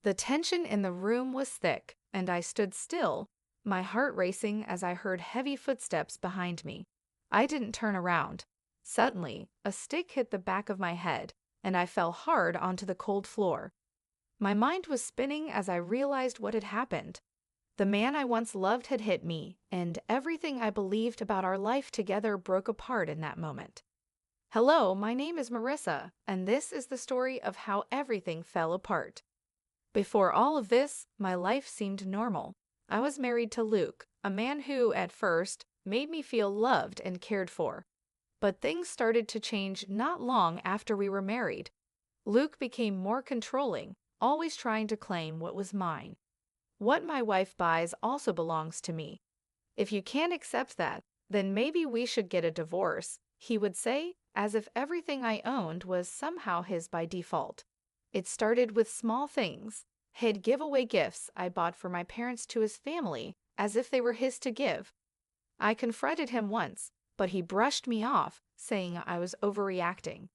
The tension in the room was thick, and I stood still, my heart racing as I heard heavy footsteps behind me. I didn't turn around. Suddenly, a stick hit the back of my head, and I fell hard onto the cold floor. My mind was spinning as I realized what had happened. The man I once loved had hit me, and everything I believed about our life together broke apart in that moment. Hello, my name is Marissa, and this is the story of how everything fell apart. Before all of this, my life seemed normal. I was married to Luke, a man who, at first, made me feel loved and cared for. But things started to change not long after we were married. Luke became more controlling, always trying to claim what was mine. What my wife buys also belongs to me. If you can't accept that, then maybe we should get a divorce, he would say, as if everything I owned was somehow his by default. It started with small things. He'd give away gifts I bought for my parents to his family, as if they were his to give. I confronted him once, but he brushed me off, saying I was overreacting.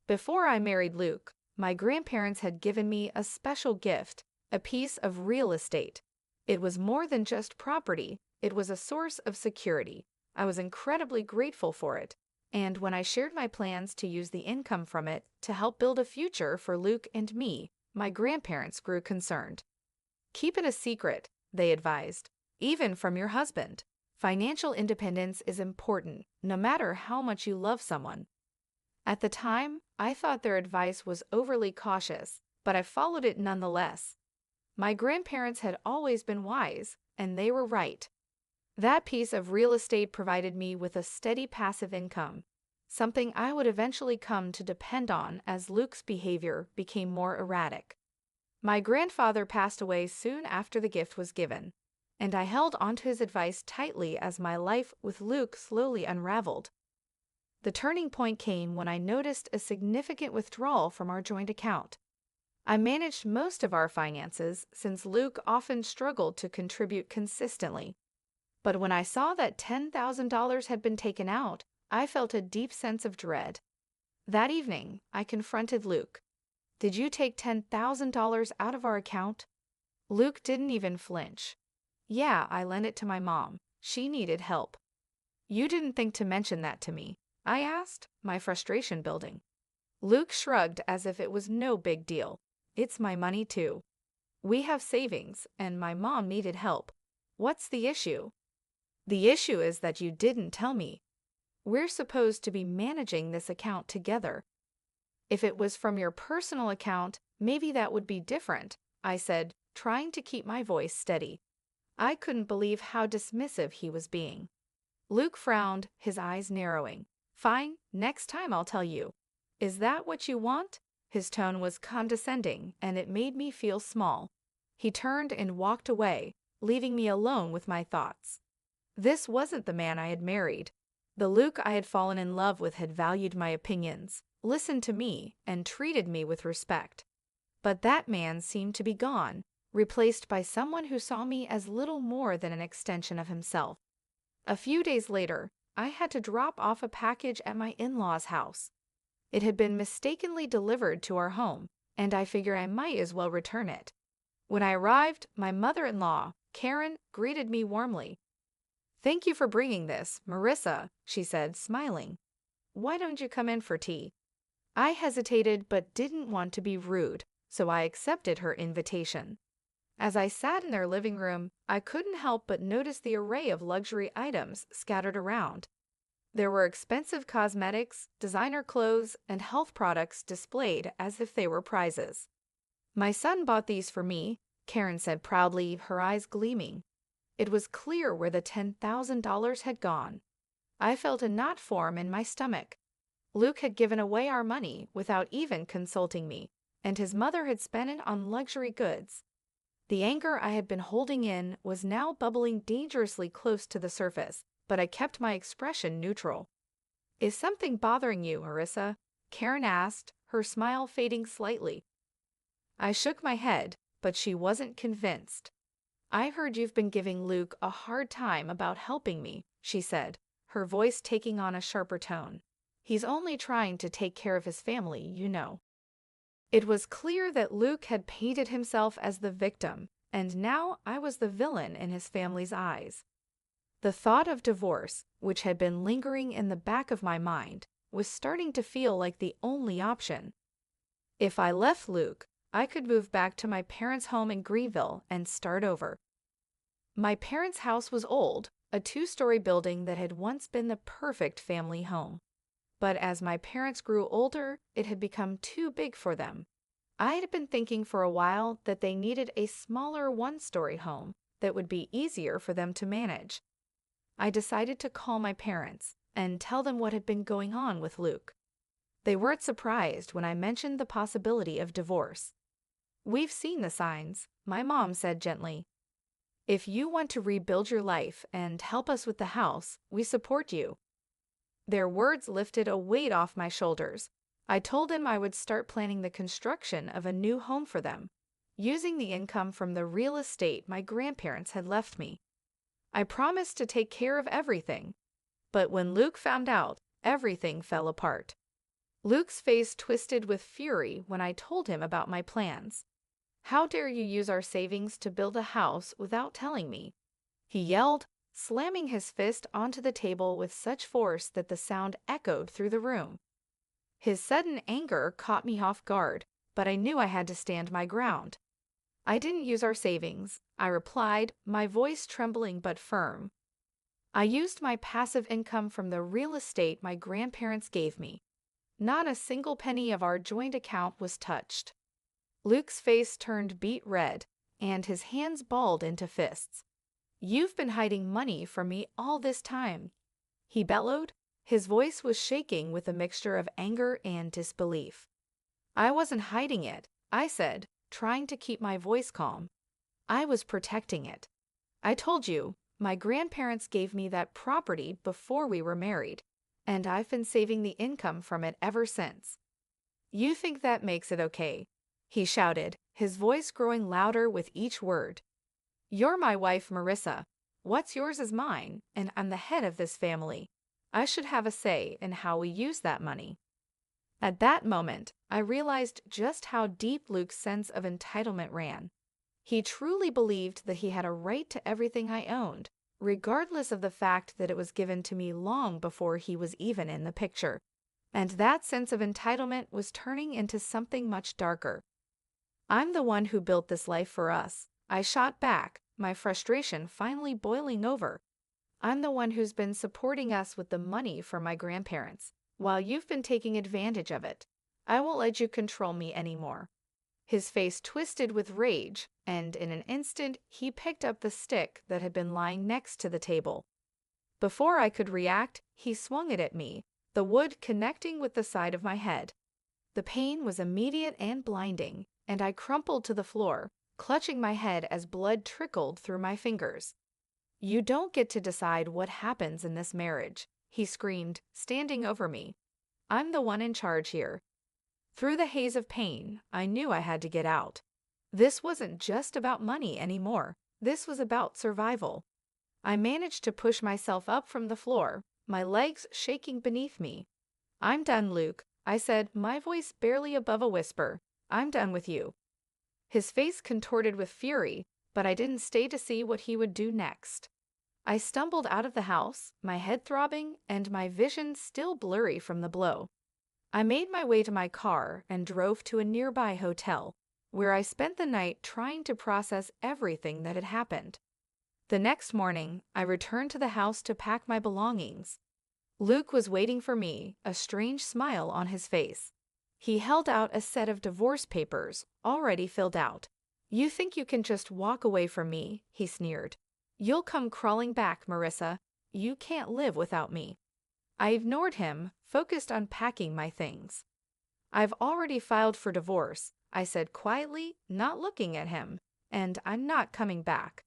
Before I married Luke, my grandparents had given me a special gift, a piece of real estate. It was more than just property, it was a source of security. I was incredibly grateful for it, and when I shared my plans to use the income from it to help build a future for Luke and me, my grandparents grew concerned. Keep it a secret, they advised, even from your husband. Financial independence is important, no matter how much you love someone. At the time, I thought their advice was overly cautious, but I followed it nonetheless. My grandparents had always been wise, and they were right. That piece of real estate provided me with a steady passive income, something I would eventually come to depend on as Luke's behavior became more erratic. My grandfather passed away soon after the gift was given, and I held onto his advice tightly as my life with Luke slowly unraveled. The turning point came when I noticed a significant withdrawal from our joint account. I managed most of our finances since Luke often struggled to contribute consistently. But when I saw that $10,000 had been taken out, I felt a deep sense of dread. That evening, I confronted Luke. Did you take $10,000 out of our account? Luke didn't even flinch. Yeah, I lent it to my mom. She needed help. You didn't think to mention that to me, I asked, my frustration building. Luke shrugged as if it was no big deal. It's my money too. We have savings, and my mom needed help. What's the issue? The issue is that you didn't tell me. We're supposed to be managing this account together. If it was from your personal account, maybe that would be different, I said, trying to keep my voice steady. I couldn't believe how dismissive he was being. Luke frowned, his eyes narrowing. Fine, next time I'll tell you. Is that what you want? His tone was condescending, and it made me feel small. He turned and walked away, leaving me alone with my thoughts. This wasn't the man I had married. The Luke I had fallen in love with had valued my opinions, listened to me, and treated me with respect. But that man seemed to be gone, replaced by someone who saw me as little more than an extension of himself. A few days later, I had to drop off a package at my in-laws' house. It had been mistakenly delivered to our home, and I figured I might as well return it. When I arrived, my mother-in-law, Karen, greeted me warmly. Thank you for bringing this, Marissa, she said, smiling. Why don't you come in for tea? I hesitated but didn't want to be rude, so I accepted her invitation. As I sat in their living room, I couldn't help but notice the array of luxury items scattered around. There were expensive cosmetics, designer clothes, and health products displayed as if they were prizes. My son bought these for me, Karen said proudly, her eyes gleaming. It was clear where the $10,000 had gone. I felt a knot form in my stomach. Luke had given away our money without even consulting me, and his mother had spent it on luxury goods. The anger I had been holding in was now bubbling dangerously close to the surface, but I kept my expression neutral. Is something bothering you, Marissa? Karen asked, her smile fading slightly. I shook my head, but she wasn't convinced. I heard you've been giving Luke a hard time about helping me, she said, her voice taking on a sharper tone. He's only trying to take care of his family, you know. It was clear that Luke had painted himself as the victim, and now I was the villain in his family's eyes. The thought of divorce, which had been lingering in the back of my mind, was starting to feel like the only option. If I left Luke, I could move back to my parents' home in Greenville and start over. My parents' house was old, a two-story building that had once been the perfect family home. But as my parents grew older, it had become too big for them. I had been thinking for a while that they needed a smaller one-story home that would be easier for them to manage. I decided to call my parents and tell them what had been going on with Luke. They weren't surprised when I mentioned the possibility of divorce. "We've seen the signs," my mom said gently. "If you want to rebuild your life and help us with the house, we support you." Their words lifted a weight off my shoulders. I told them I would start planning the construction of a new home for them, using the income from the real estate my grandparents had left me. I promised to take care of everything. But when Luke found out, everything fell apart. Luke's face twisted with fury when I told him about my plans. "How dare you use our savings to build a house without telling me?" he yelled, slamming his fist onto the table with such force that the sound echoed through the room. His sudden anger caught me off guard, but I knew I had to stand my ground. "I didn't use our savings," I replied, my voice trembling but firm. "I used my passive income from the real estate my grandparents gave me. Not a single penny of our joint account was touched." Luke's face turned beet red, and his hands balled into fists. "You've been hiding money from me all this time," he bellowed. His voice was shaking with a mixture of anger and disbelief. "I wasn't hiding it," I said, trying to keep my voice calm. "I was protecting it. I told you, my grandparents gave me that property before we were married, and I've been saving the income from it ever since." "You think that makes it okay?" he shouted, his voice growing louder with each word. "You're my wife, Marissa. What's yours is mine, and I'm the head of this family. I should have a say in how we use that money." At that moment, I realized just how deep Luke's sense of entitlement ran. He truly believed that he had a right to everything I owned, regardless of the fact that it was given to me long before he was even in the picture. And that sense of entitlement was turning into something much darker. "I'm the one who built this life for us," I shot back, my frustration finally boiling over. "I'm the one who's been supporting us with the money from my grandparents, while you've been taking advantage of it. I won't let you control me anymore." His face twisted with rage, and in an instant he picked up the stick that had been lying next to the table. Before I could react, he swung it at me, the wood connecting with the side of my head. The pain was immediate and blinding, and I crumpled to the floor, clutching my head as blood trickled through my fingers. "You don't get to decide what happens in this marriage," he screamed, standing over me. "I'm the one in charge here." Through the haze of pain, I knew I had to get out. This wasn't just about money anymore. This was about survival. I managed to push myself up from the floor, my legs shaking beneath me. "I'm done, Luke," I said, my voice barely above a whisper. "I'm done with you." His face contorted with fury, but I didn't stay to see what he would do next. I stumbled out of the house, my head throbbing and my vision still blurry from the blow. I made my way to my car and drove to a nearby hotel, where I spent the night trying to process everything that had happened. The next morning, I returned to the house to pack my belongings. Luke was waiting for me, a strange smile on his face. He held out a set of divorce papers, already filled out. "You think you can just walk away from me?" he sneered. "You'll come crawling back, Marissa. You can't live without me." I ignored him, focused on packing my things. "I've already filed for divorce," I said quietly, not looking at him, "and I'm not coming back."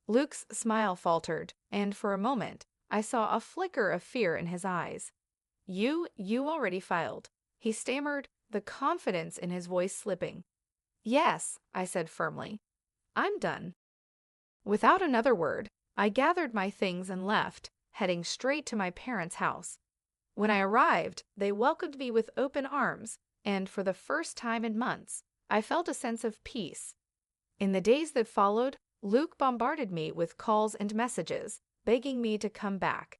Luke's smile faltered, and for a moment, I saw a flicker of fear in his eyes. You already filed," he stammered, the confidence in his voice slipping. "Yes," I said firmly. "I'm done." Without another word, I gathered my things and left, heading straight to my parents' house. When I arrived, they welcomed me with open arms, and for the first time in months, I felt a sense of peace. In the days that followed, Luke bombarded me with calls and messages, begging me to come back.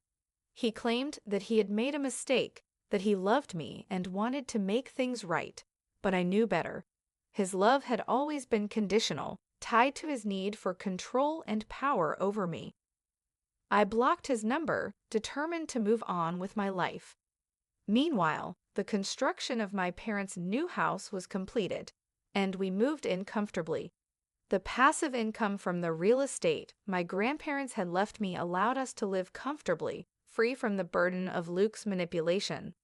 He claimed that he had made a mistake, that he loved me and wanted to make things right, but I knew better. His love had always been conditional, tied to his need for control and power over me. I blocked his number, determined to move on with my life. Meanwhile, the construction of my parents' new house was completed, and we moved in comfortably. The passive income from the real estate my grandparents had left me allowed us to live comfortably, free from the burden of Luke's manipulation.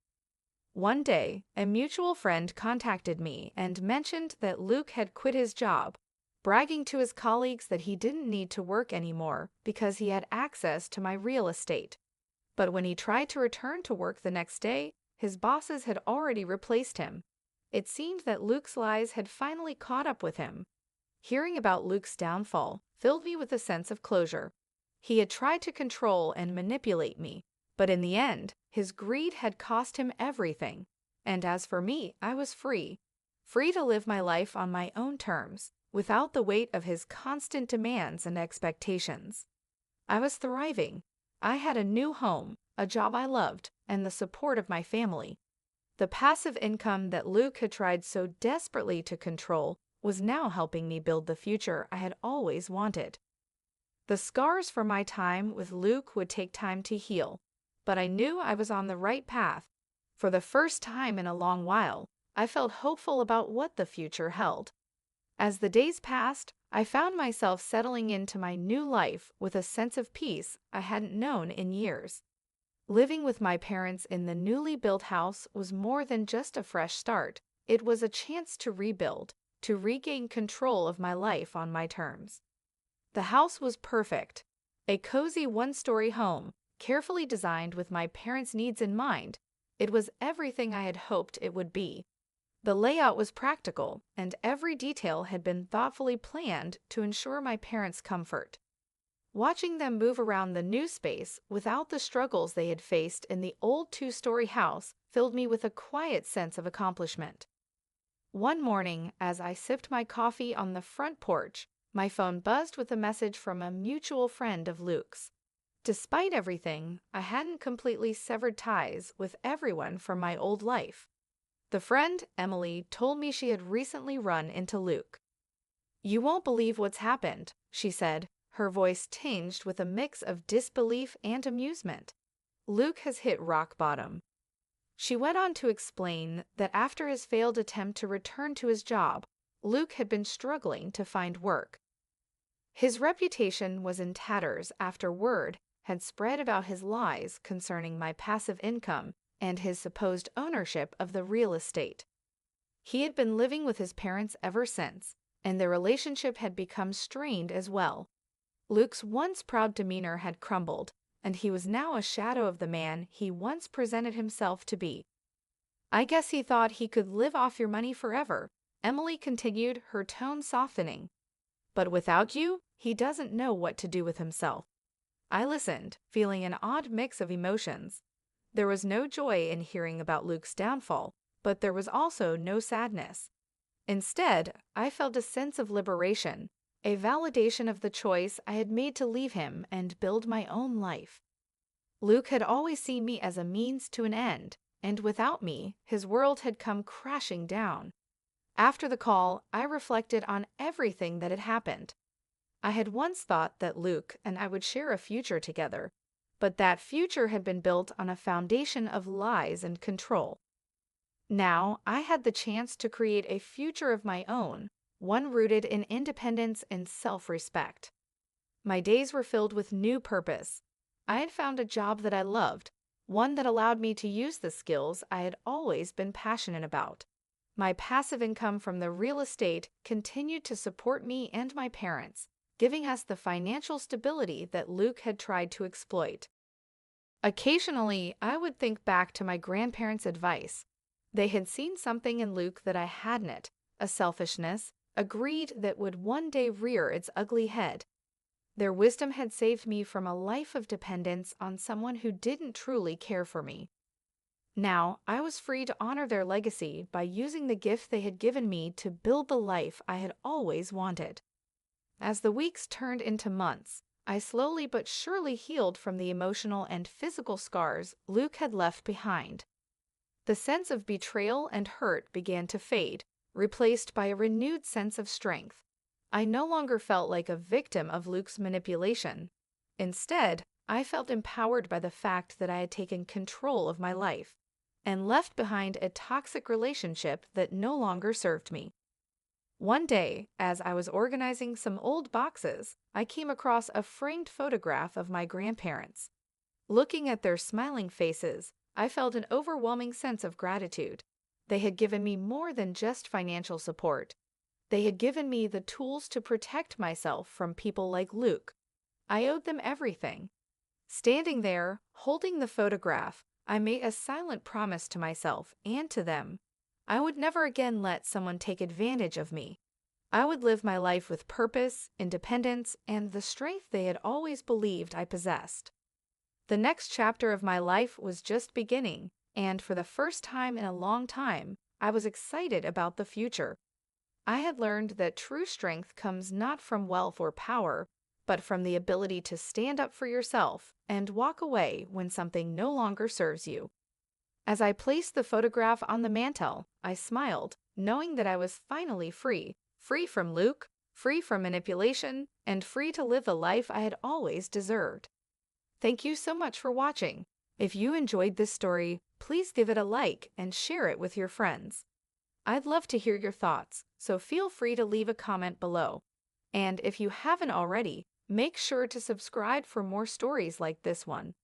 One day, a mutual friend contacted me and mentioned that Luke had quit his job, bragging to his colleagues that he didn't need to work anymore because he had access to my real estate. But when he tried to return to work the next day, his bosses had already replaced him. It seemed that Luke's lies had finally caught up with him. Hearing about Luke's downfall filled me with a sense of closure. He had tried to control and manipulate me, but in the end, his greed had cost him everything. And as for me, I was free. Free to live my life on my own terms, without the weight of his constant demands and expectations. I was thriving. I had a new home, a job I loved, and the support of my family. The passive income that Luke had tried so desperately to control was now helping me build the future I had always wanted. The scars from my time with Luke would take time to heal, but I knew I was on the right path. For the first time in a long while, I felt hopeful about what the future held. As the days passed, I found myself settling into my new life with a sense of peace I hadn't known in years. Living with my parents in the newly built house was more than just a fresh start. It was a chance to rebuild, to regain control of my life on my terms. The house was perfect, a cozy one-story home, carefully designed with my parents' needs in mind. It was everything I had hoped it would be. The layout was practical, and every detail had been thoughtfully planned to ensure my parents' comfort. Watching them move around the new space without the struggles they had faced in the old two-story house filled me with a quiet sense of accomplishment. One morning, as I sipped my coffee on the front porch, my phone buzzed with a message from a mutual friend of Luke's. Despite everything, I hadn't completely severed ties with everyone from my old life. The friend, Emily, told me she had recently run into Luke. "You won't believe what's happened," she said, her voice tinged with a mix of disbelief and amusement. "Luke has hit rock bottom." She went on to explain that after his failed attempt to return to his job, Luke had been struggling to find work. His reputation was in tatters after word had spread about his lies concerning my passive income and his supposed ownership of the real estate. He had been living with his parents ever since, and their relationship had become strained as well. Luke's once proud demeanor had crumbled, and he was now a shadow of the man he once presented himself to be. "I guess he thought he could live off your money forever," Emily continued, her tone softening. "But without you, he doesn't know what to do with himself." I listened, feeling an odd mix of emotions. There was no joy in hearing about Luke's downfall, but there was also no sadness. Instead, I felt a sense of liberation, a validation of the choice I had made to leave him and build my own life. Luke had always seen me as a means to an end, and without me, his world had come crashing down. After the call, I reflected on everything that had happened. I had once thought that Luke and I would share a future together, but that future had been built on a foundation of lies and control. Now, I had the chance to create a future of my own, one rooted in independence and self-respect. My days were filled with new purpose. I had found a job that I loved, one that allowed me to use the skills I had always been passionate about. My passive income from the real estate continued to support me and my parents, giving us the financial stability that Luke had tried to exploit. Occasionally, I would think back to my grandparents' advice. They had seen something in Luke that I hadn't, a selfishness, a greed that would one day rear its ugly head. Their wisdom had saved me from a life of dependence on someone who didn't truly care for me. Now, I was free to honor their legacy by using the gift they had given me to build the life I had always wanted. As the weeks turned into months, I slowly but surely healed from the emotional and physical scars Luke had left behind. The sense of betrayal and hurt began to fade, replaced by a renewed sense of strength. I no longer felt like a victim of Luke's manipulation. Instead, I felt empowered by the fact that I had taken control of my life and left behind a toxic relationship that no longer served me. One day, as I was organizing some old boxes, I came across a framed photograph of my grandparents. Looking at their smiling faces, I felt an overwhelming sense of gratitude. They had given me more than just financial support. They had given me the tools to protect myself from people like Luke. I owed them everything. Standing there, holding the photograph, I made a silent promise to myself and to them. I would never again let someone take advantage of me. I would live my life with purpose, independence, and the strength they had always believed I possessed. The next chapter of my life was just beginning, and for the first time in a long time, I was excited about the future. I had learned that true strength comes not from wealth or power, but from the ability to stand up for yourself and walk away when something no longer serves you. As I placed the photograph on the mantel, I smiled, knowing that I was finally free, free from Luke, free from manipulation, and free to live the life I had always deserved. Thank you so much for watching. If you enjoyed this story, please give it a like and share it with your friends. I'd love to hear your thoughts, so feel free to leave a comment below. And if you haven't already, make sure to subscribe for more stories like this one.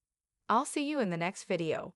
I'll see you in the next video.